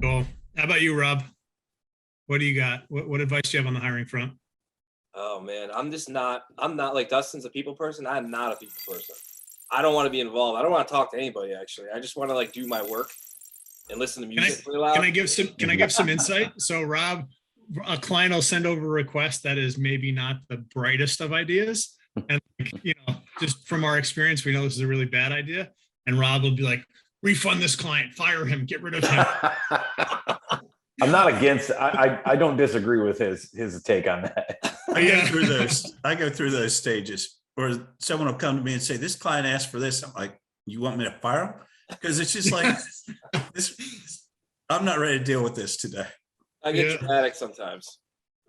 Cool. How about you, Rob? What do you got? What advice do you have on the hiring front? Oh man, I'm not like Dustin's a people person. I'm not a people person. I don't want to be involved. I don't want to talk to anybody actually. I just want to like do my work and listen to Can I music really loud. can I give some insight? So Rob, a client will send over a request that is maybe not the brightest of ideas. And like, just from our experience, we know this is a really bad idea. And Rob will be like, refund this client, fire him, get rid of him. I'm not against. I don't disagree with his take on that. I go through those stages, or someone will come to me and say, "This client asked for this." I'm like, "You want me to fire him?" Because it's just like this. I'm not ready to deal with this today. I get dramatic sometimes.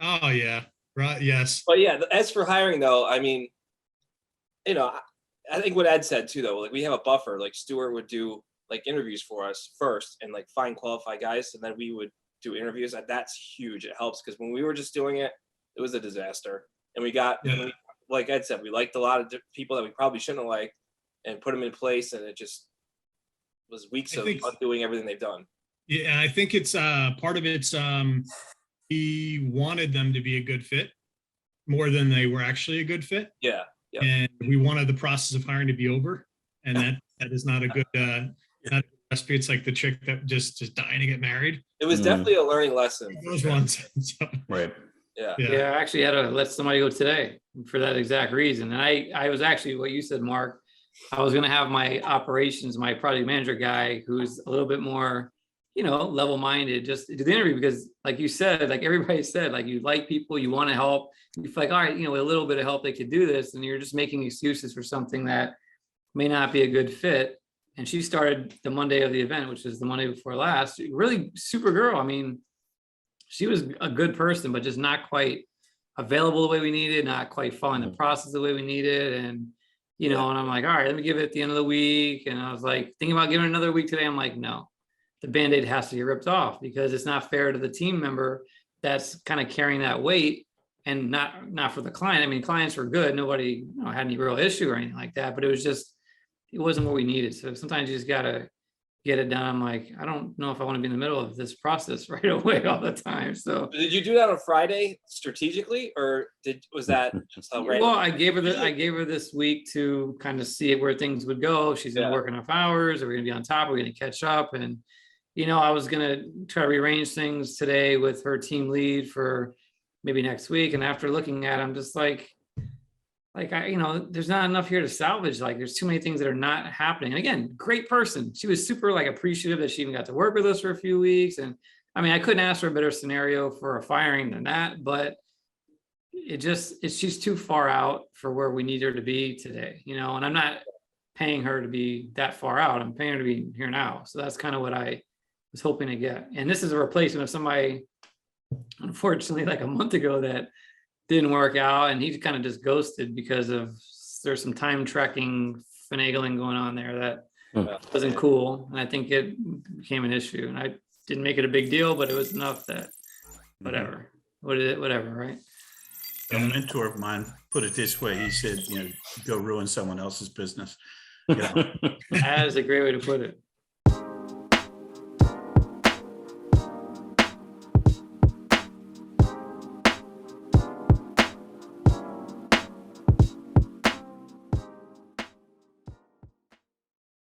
Oh yeah, right. Yes. But yeah, as for hiring though, I mean, I think what Ed said too though, like we have a buffer. Like Stuart would do like interviews for us first and like find qualified guys, and then we would do interviews. That's huge. It helps because when we were just doing it, it was a disaster. And like Ed said, we liked a lot of people that we probably shouldn't have liked and put them in place. And it just was weeks of undoing everything they've done. Yeah. And I think it's part of it's he wanted them to be a good fit more than they were actually a good fit. Yeah. Yep. And we wanted the process of hiring to be over. And that is not a good, not a recipe. It's like the chick that just dying to get married. It was definitely a learning lesson. Those ones. Right. Yeah. I actually had to let somebody go today for that exact reason. And I was actually what you said, Mark. I was going to have my project manager guy, who's a little bit more, level-minded, just do the interview because, like you said, like everybody said, like you like people, you want to help. You feel like, all right, with a little bit of help, they could do this, and you're just making excuses for something that may not be a good fit. And she started the Monday of the event, which is the Monday before last. Really super girl. I mean, she was a good person, but just not quite available the way we needed, not quite following the process the way we needed. And, and I'm like, all right, let me give it at the end of the week. And I was like, thinking about giving it another week today. I'm like, no, the Band-Aid has to get ripped off because it's not fair to the team member that's kind of carrying that weight and not for the client. I mean, clients were good. Nobody had any real issue or anything like that, but it wasn't what we needed. So sometimes you just got to get it done. I'm like, I don't know if I want to be in the middle of this process right away all the time. So did you do that on Friday strategically, or was that just how well, I gave her this week to kind of see where things would go. She's gonna work enough hours. Are we gonna be on top? Are we gonna catch up? And I was gonna try to rearrange things today with her team lead for maybe next week. And after looking at it, I'm just like there's not enough here to salvage. Like there's too many things that are not happening. And again, great person. She was super appreciative that she even got to work with us for a few weeks. And I mean, I couldn't ask for a better scenario for a firing than that, but she's too far out for where we need her to be today, and I'm not paying her to be that far out. I'm paying her to be here now. So that's kind of what I was hoping to get. And this is a replacement of somebody, unfortunately, like a month ago that didn't work out, and he kind of just ghosted because there's some time tracking finagling going on there that wasn't cool, and I think it became an issue. And I didn't make it a big deal, but it was enough that whatever, right? A mentor of mine put it this way. He said, "Go ruin someone else's business." That is a great way to put it.